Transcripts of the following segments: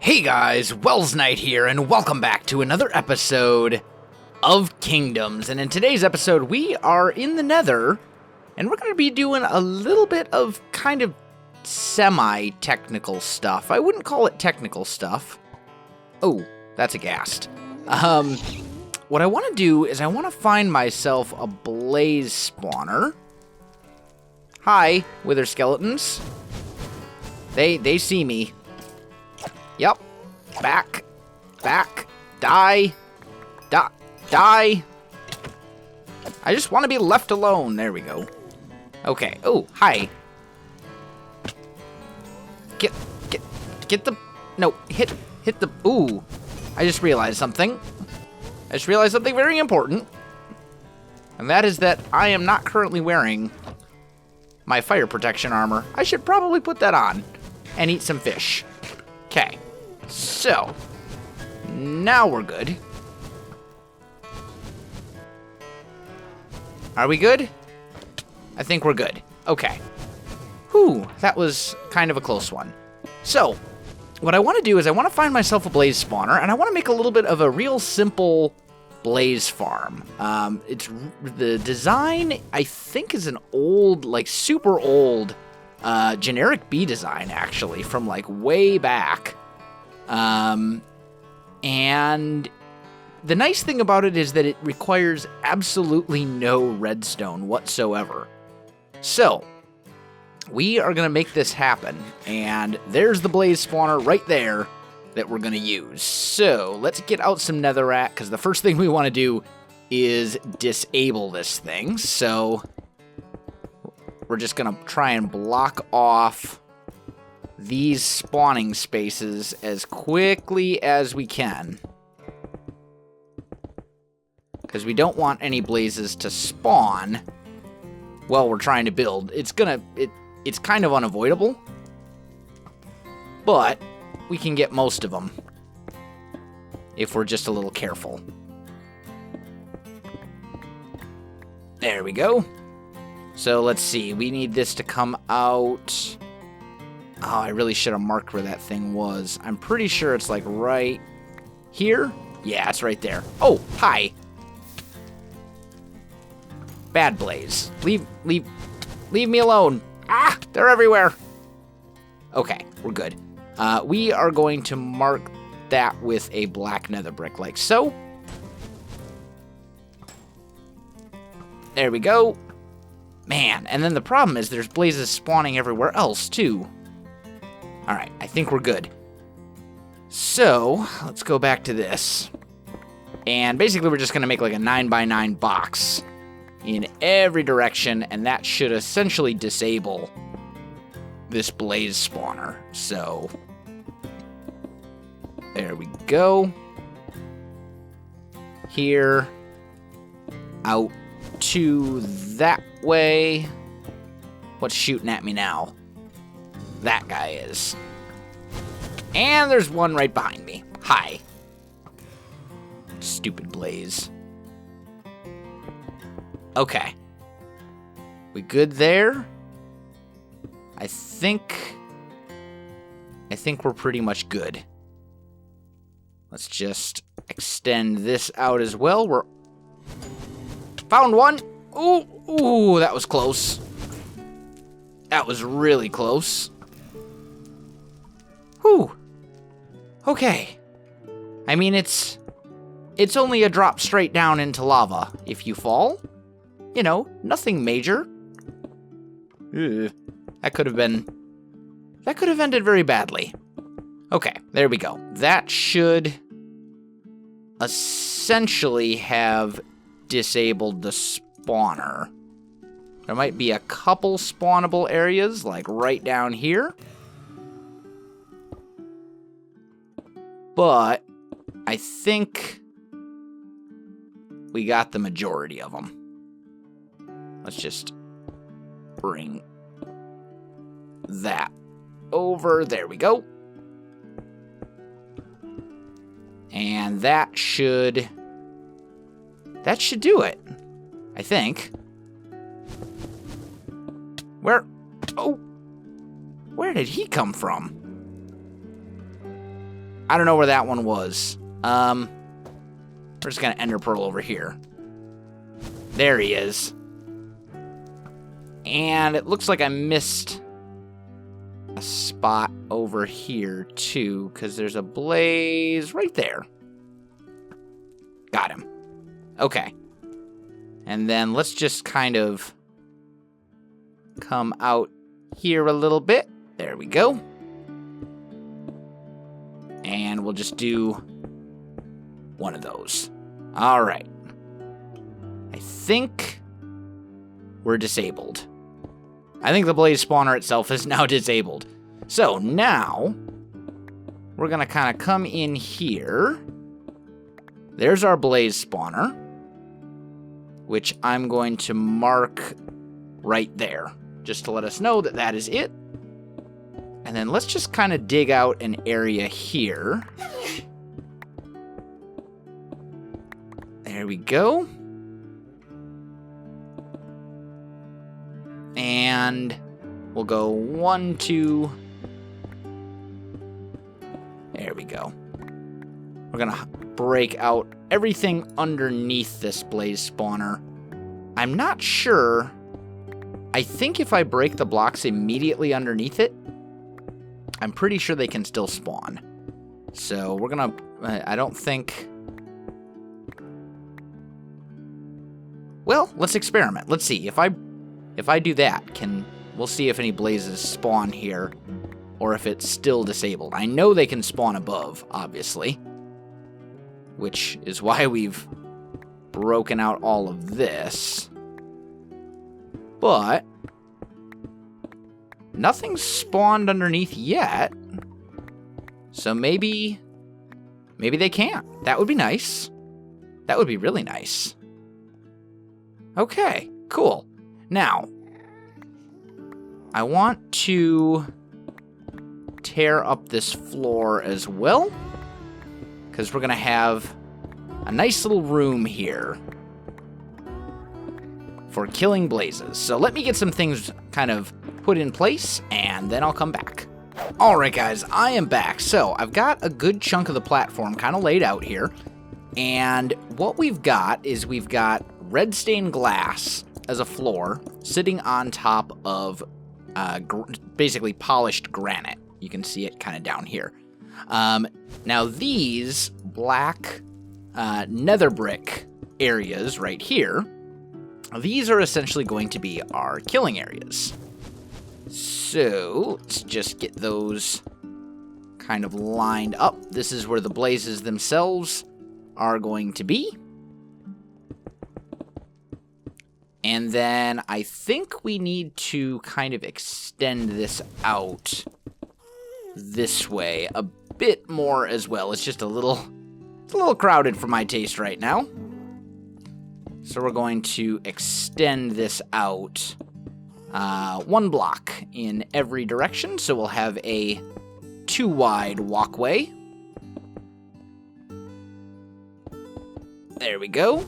Hey guys, Welsknight here, and welcome back to another episode of Kingdoms. And in today's episode, we are in the Nether, and we're going to be doing a little bit of kind of semi-technical stuff. I wouldn't call it technical stuff. Oh, that's a ghast. What I want to do is I want to find myself a blaze spawner. Hi, wither skeletons. They see me. Yep. Back. Die. Die. I just want to be left alone. There we go. Okay. Oh, hi. Get the... No, hit the... Ooh. I just realized something. Very important. And that is that I am not currently wearing my fire protection armor. I should probably put that on and eat some fish. Okay. So, now we're good. Are we good? I think we're good. Okay. Whew, that was kind of a close one. So, what I want to do is I want to find myself a blaze spawner, and I want to make a little bit of a real simple blaze farm. It's the design, I think, is an old, like super old, generic bee design, actually, from like way back. And the nice thing about it is that it requires absolutely no redstone whatsoever. So, we are going to make this happen, and there's the blaze spawner right there that we're going to use. So, let's get out some netherrack, because the first thing we want to do is disable this thing. So, we're just going to try and block off these spawning spaces as quickly as we can, because we don't want any blazes to spawn while we're trying to build. It's kind of unavoidable, but we can get most of them if we're just a little careful. There we go. So let's see, we need this to come out. Oh, I really should have marked where that thing was. I'm pretty sure it's like right here. Yeah, it's right there. Oh, hi. Bad blaze. Leave me alone. Ah, they're everywhere. Okay, we're good. We are going to mark that with a black nether brick, like so. There we go. Man, and then the problem is there's blazes spawning everywhere else, too. Alright, I think we're good. So, let's go back to this. And basically we're just going to make like a 9x9 box in every direction, and that should essentially disable this blaze spawner. So, there we go. Here, out to that way. What's shooting at me now? That guy is. And there's one right behind me. Hi. Stupid blaze. Okay. We good there? I think we're pretty much good. Let's just extend this out as well. We're... Found one! Ooh, that was close. That was really close. Whew. Okay. I mean, it's only a drop straight down into lava if you fall. You know, nothing major. That could have ended very badly. Okay, there we go. That should essentially have disabled the spawner. There might be a couple spawnable areas, like right down here. But I think we got the majority of them. Let's just bring that over. There we go. And that should do it, I think. Where did he come from? I don't know where that one was. We're just gonna ender pearl over here. There he is. And it looks like I missed a spot over here, too, because there's a blaze right there. Got him. Okay. And then let's just kind of come out here a little bit. There we go. And we'll just do one of those. All right. I think we're disabled. I think the blaze spawner itself is now disabled. So now we're going to kind of come in here. There's our blaze spawner, which I'm going to mark right there, just to let us know that that is it. And then let's just kind of dig out an area here. There we go. And we'll go 1, 2. There we go. We're going to break out everything underneath this blaze spawner. I'm not sure. I think if I break the blocks immediately underneath it, I'm pretty sure they can still spawn. So we're going to, I don't think. Well, let's experiment. Let's see. If I do that, we'll see if any blazes spawn here or if it's still disabled. I know they can spawn above, obviously, which is why we've broken out all of this. But nothing's spawned underneath yet. So maybe they can't. That would be nice. That would be really nice. Okay, cool. Now, I want to tear up this floor as well, because we're going to have a nice little room here for killing blazes. So let me get some things kind of put in place, and then I'll come back. Alright guys, I am back. So I've got a good chunk of the platform kind of laid out here, and what we've got is we've got red stained glass as a floor sitting on top of basically polished granite. You can see it kind of down here. Now these black nether brick areas right here, these are essentially going to be our killing areas. So let's just get those kind of lined up. This is where the blazes themselves are going to be. And then I think we need to kind of extend this out this way a bit more as well. It's just a little crowded for my taste right now. So we're going to extend this out 1 block in every direction. So we'll have a 2 wide walkway. There we go.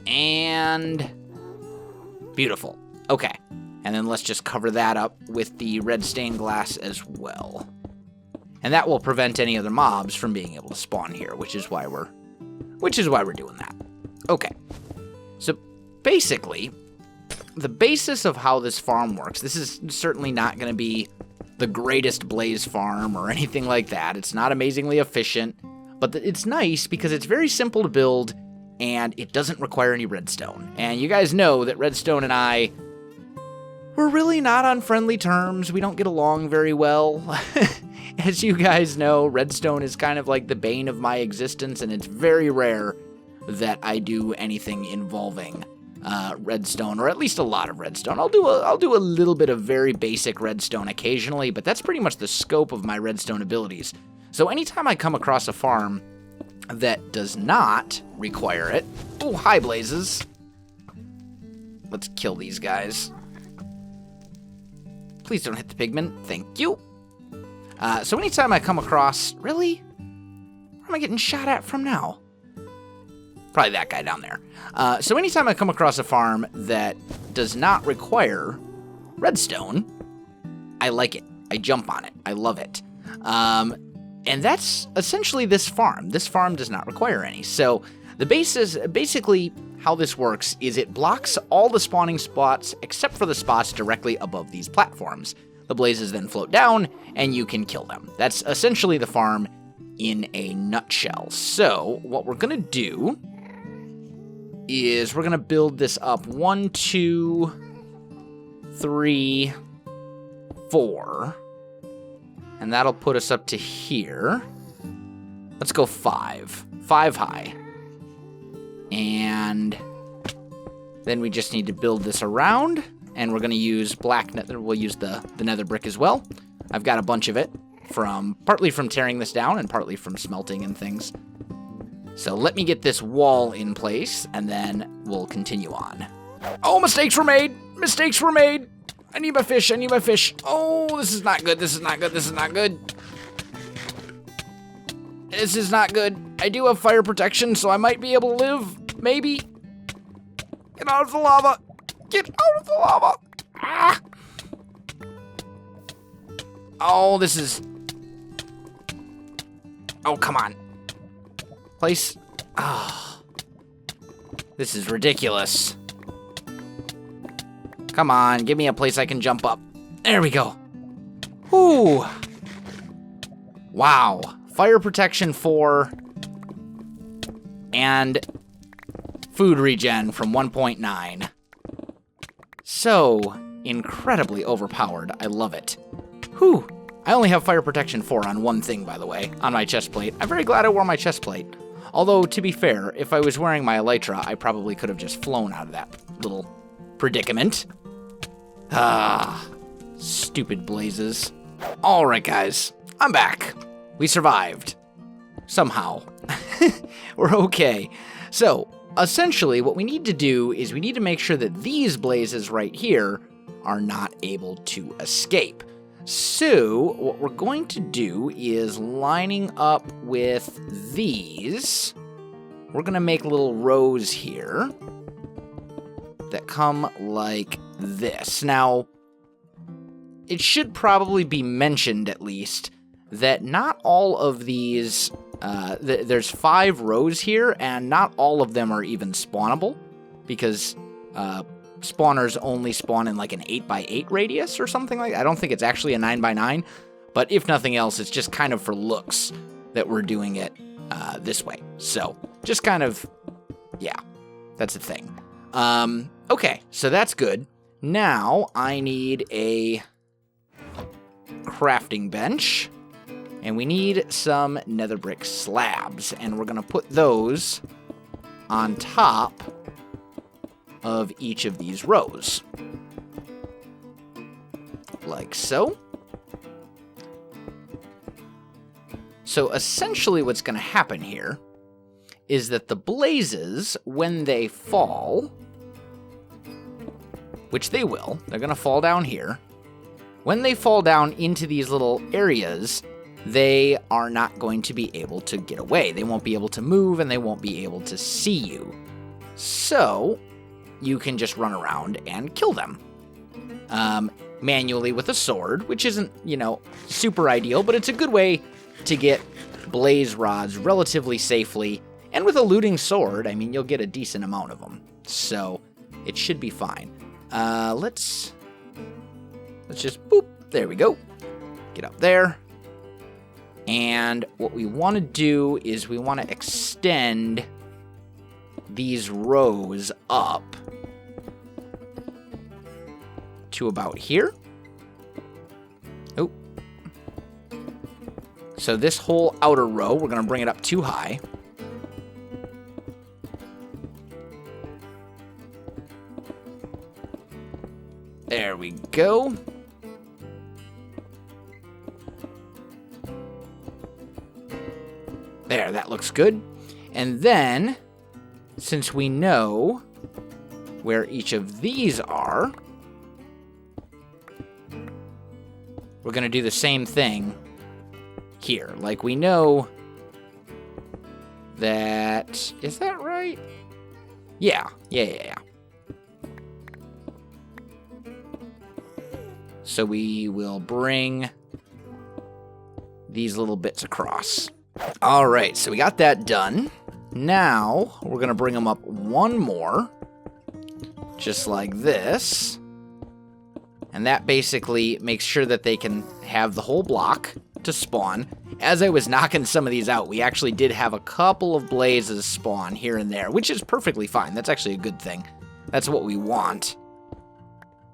And beautiful. Okay. And then let's just cover that up with the red stained glass as well. And that will prevent any other mobs from being able to spawn here, which is why we're doing that. Okay. So basically, the basis of how this farm works, this is certainly not going to be the greatest blaze farm or anything like that. It's not amazingly efficient, but it's nice because it's very simple to build and it doesn't require any redstone. And you guys know that redstone and I, we're really not on friendly terms. We don't get along very well. As you guys know, redstone is kind of like the bane of my existence, and it's very rare that I do anything involving redstone, or at least a lot of redstone. I'll do a little bit of very basic redstone occasionally, but that's pretty much the scope of my redstone abilities. So anytime I come across a farm that does not require it... Oh, hi, blazes. Let's kill these guys. Please don't hit the pigmen. Thank you. So anytime I come across... Really? Where am I getting shot at from now? Probably that guy down there. So anytime I come across a farm that does not require redstone, I like it. I jump on it. I love it. And that's essentially this farm. This farm does not require any. So the base is basically how this works is it blocks all the spawning spots except for the spots directly above these platforms. The blazes then float down and you can kill them. That's essentially the farm in a nutshell. So what we're going to do is we're going to build this up 1, 2, 3, 4. And that'll put us up to here. Let's go 5. 5 high. And then we just need to build this around. And we're going to use black nether. We'll use the nether brick as well. I've got a bunch of it, partly from tearing this down and partly from smelting and things. So let me get this wall in place, and then we'll continue on. Oh, mistakes were made! Mistakes were made! I need my fish, I need my fish. Oh, this is not good, this is not good, this is not good. This is not good. I do have fire protection, so I might be able to live. Maybe. Get out of the lava. Get out of the lava. Ah! Oh, this is... Oh, come on. Place. Oh. This is ridiculous. Come on, give me a place I can jump up. There we go. Whew. Wow. Fire protection 4. And food regen from 1.9. So incredibly overpowered. I love it. Whew. I only have fire protection 4 on one thing, by the way, on my chest plate. I'm very glad I wore my chest plate. Although, to be fair, if I was wearing my elytra, I probably could have just flown out of that little predicament. Ah, stupid blazes. Alright, guys. I'm back. We survived. Somehow. We're okay. So, essentially, what we need to do is we need to make sure that these blazes right here are not able to escape. So, what we're going to do is lining up with these, we're going to make little rows here that come like this. Now, it should probably be mentioned, at least, that not all of these, there's 5 rows here, and not all of them are even spawnable, because spawners only spawn in like an 8x8 radius or something like that. I don't think it's actually a 9x9, but if nothing else, it's just kind of for looks that we're doing it this way. So, just kind of, yeah, that's the thing. Okay, so that's good. Now, I need a crafting bench, and we need some nether brick slabs, and we're going to put those on top of each of these rows. Like so. So essentially what's going to happen here is that the blazes, when they fall, which they will, they're going to fall down here. When they fall down into these little areas, they are not going to be able to get away. They won't be able to move, and they won't be able to see you. So you can just run around and kill them. Manually with a sword, which isn't, super ideal, but it's a good way to get blaze rods relatively safely. And with a looting sword, I mean, you'll get a decent amount of them. So it should be fine. Let's just, boop, there we go. Get up there. And what we want to do is we want to extend these rows up to about here. Oh. So this whole outer row, we're going to bring it up too high. There we go. There, that looks good. And then, since we know where each of these are, we're going to do the same thing here. Like, we know that... Is that right? Yeah. So we will bring these little bits across. All right, so we got that done. Now, we're going to bring them up one more, just like this. And that basically makes sure that they can have the whole block to spawn. As I was knocking some of these out, we actually did have a couple of blazes spawn here and there, which is perfectly fine. That's actually a good thing. That's what we want.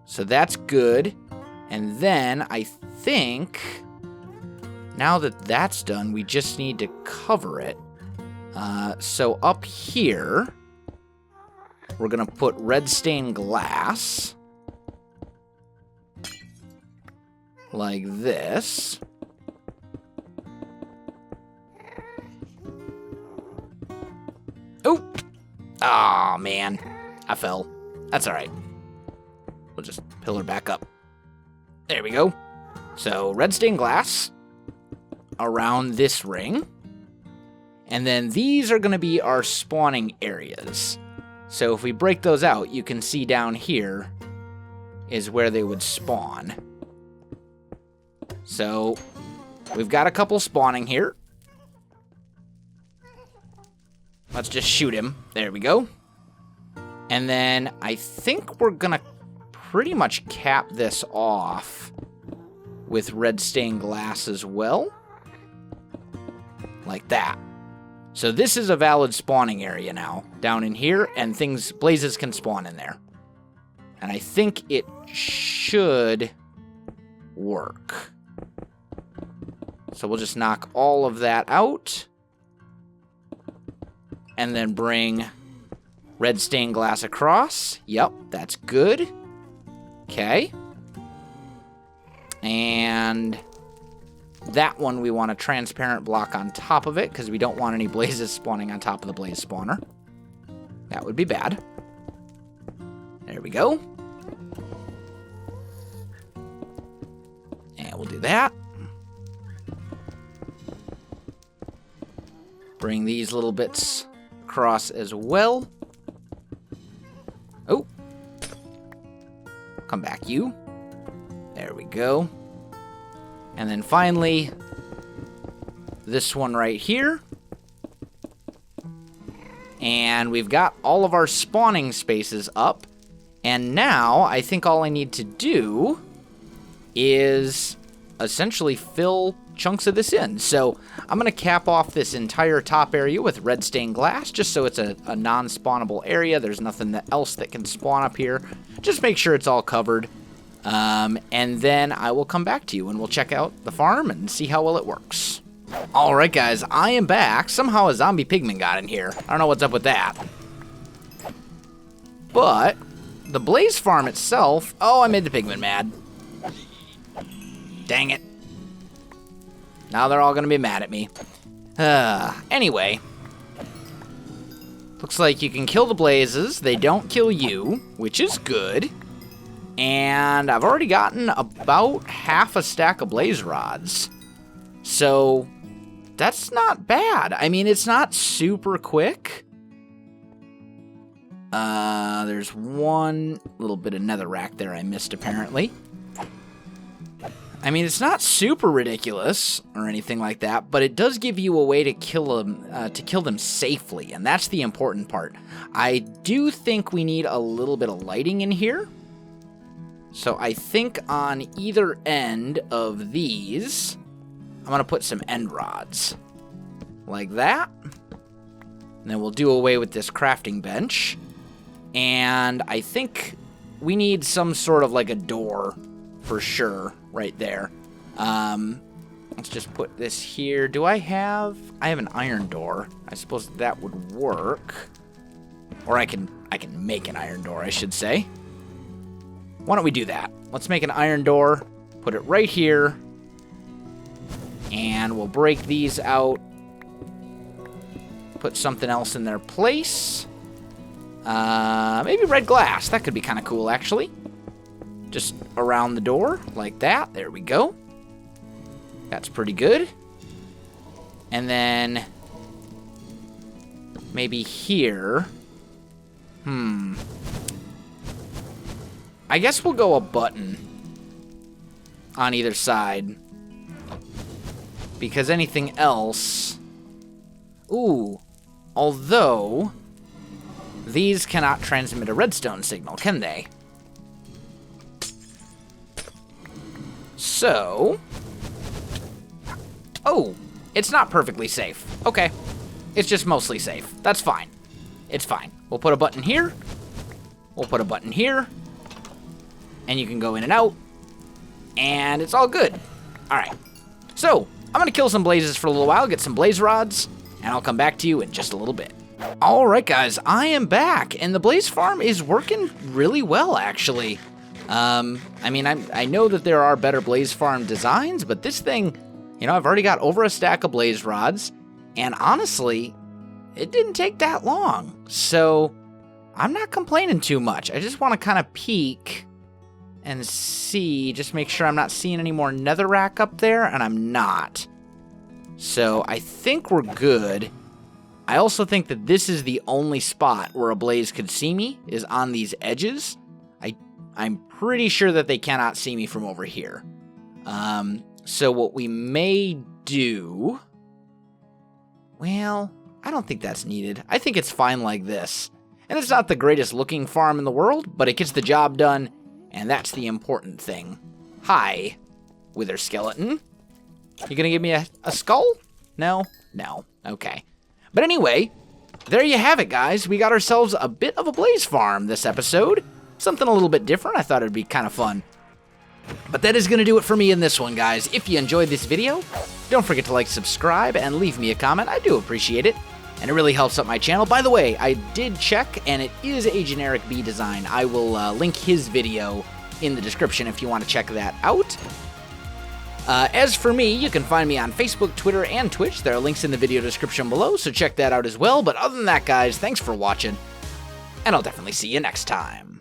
So that's good. And then I think, now that that's done, we just need to cover it. So up here, we're going to put red stained glass. Like this. Oh! Aw, man. I fell. That's alright. We'll just pillar back up. There we go. So, red stained glass around this ring. And then these are going to be our spawning areas. So if we break those out, you can see down here is where they would spawn. So we've got a couple spawning here. Let's just shoot him. There we go. And then I think we're going to pretty much cap this off with red stained glass as well. Like that. So this is a valid spawning area now, down in here, and blazes can spawn in there. And I think it should work. So we'll just knock all of that out. And then bring red stained glass across. Yep, that's good. Okay. And that one we want a transparent block on top of it because we don't want any blazes spawning on top of the blaze spawner. That would be bad. There we go. And we'll do that. Bring these little bits across as well. Oh. Come back, you. There we go. And then finally, this one right here. And we've got all of our spawning spaces up. And now, I think all I need to do is essentially fill chunks of this in. So, I'm going to cap off this entire top area with red stained glass, just so it's a non-spawnable area. There's nothing else that can spawn up here. Just make sure it's all covered. And then I will come back to you and we'll check out the farm and see how well it works. Alright guys, I am back. Somehow a zombie pigman got in here. I don't know what's up with that. But the blaze farm itself... Oh, I made the pigman mad. Dang it. Now they're all going to be mad at me. Anyway. Looks like you can kill the blazes. They don't kill you, which is good. And I've already gotten about half a stack of blaze rods. So, that's not bad. I mean, it's not super quick. There's one little bit of netherrack there I missed, apparently. I mean, it's not super ridiculous or anything like that, but it does give you a way to kill them safely, and that's the important part. I do think we need a little bit of lighting in here. So I think on either end of these, I'm going to put some end rods. Like that. And then we'll do away with this crafting bench. And I think we need some sort of like a door for sure right there. Let's just put this here. I have an iron door. I suppose that would work. Or I can make an iron door, I should say. Why don't we do that? Let's make an iron door, put it right here, and we'll break these out, put something else in their place. Maybe red glass. That could be kind of cool, actually. Just around the door, like that. There we go. That's pretty good. And then maybe here. I guess we'll go a button on either side. because anything else... Ooh, although these cannot transmit a redstone signal, can they? So... Oh, it's not perfectly safe. Okay, it's just mostly safe. That's fine. It's fine. We'll put a button here. We'll put a button here. And you can go in and out. And it's all good. Alright. So, I'm going to kill some blazes for a little while, get some blaze rods, and I'll come back to you in just a little bit. Alright guys, I am back, and the blaze farm is working really well, actually. I mean, I know that there are better blaze farm designs, but this thing, you know, I've already got over a stack of blaze rods, and honestly, it didn't take that long. So, I'm not complaining too much. I just want to kind of peek and see, just make sure I'm not seeing any more netherrack up there, and I'm not. So, I think we're good. I also think that this is the only spot where a blaze could see me, is on these edges. I'm pretty sure that they cannot see me from over here. So what we may do... Well, I don't think that's needed. I think it's fine like this. And it's not the greatest looking farm in the world, but it gets the job done, and that's the important thing. Hi, Wither Skeleton. You gonna give me a skull? No? No. Okay. But anyway, there you have it, guys. We got ourselves a bit of a blaze farm this episode. Something a little bit different. I thought it'd be kind of fun. But that is going to do it for me in this one, guys. If you enjoyed this video, don't forget to like, subscribe, and leave me a comment. I do appreciate it, and it really helps out my channel. By the way, I did check, and it is a generic bee design. I will link his video in the description if you want to check that out. As for me, you can find me on Facebook, Twitter, and Twitch. There are links in the video description below, so check that out as well. But other than that, guys, thanks for watching, and I'll definitely see you next time.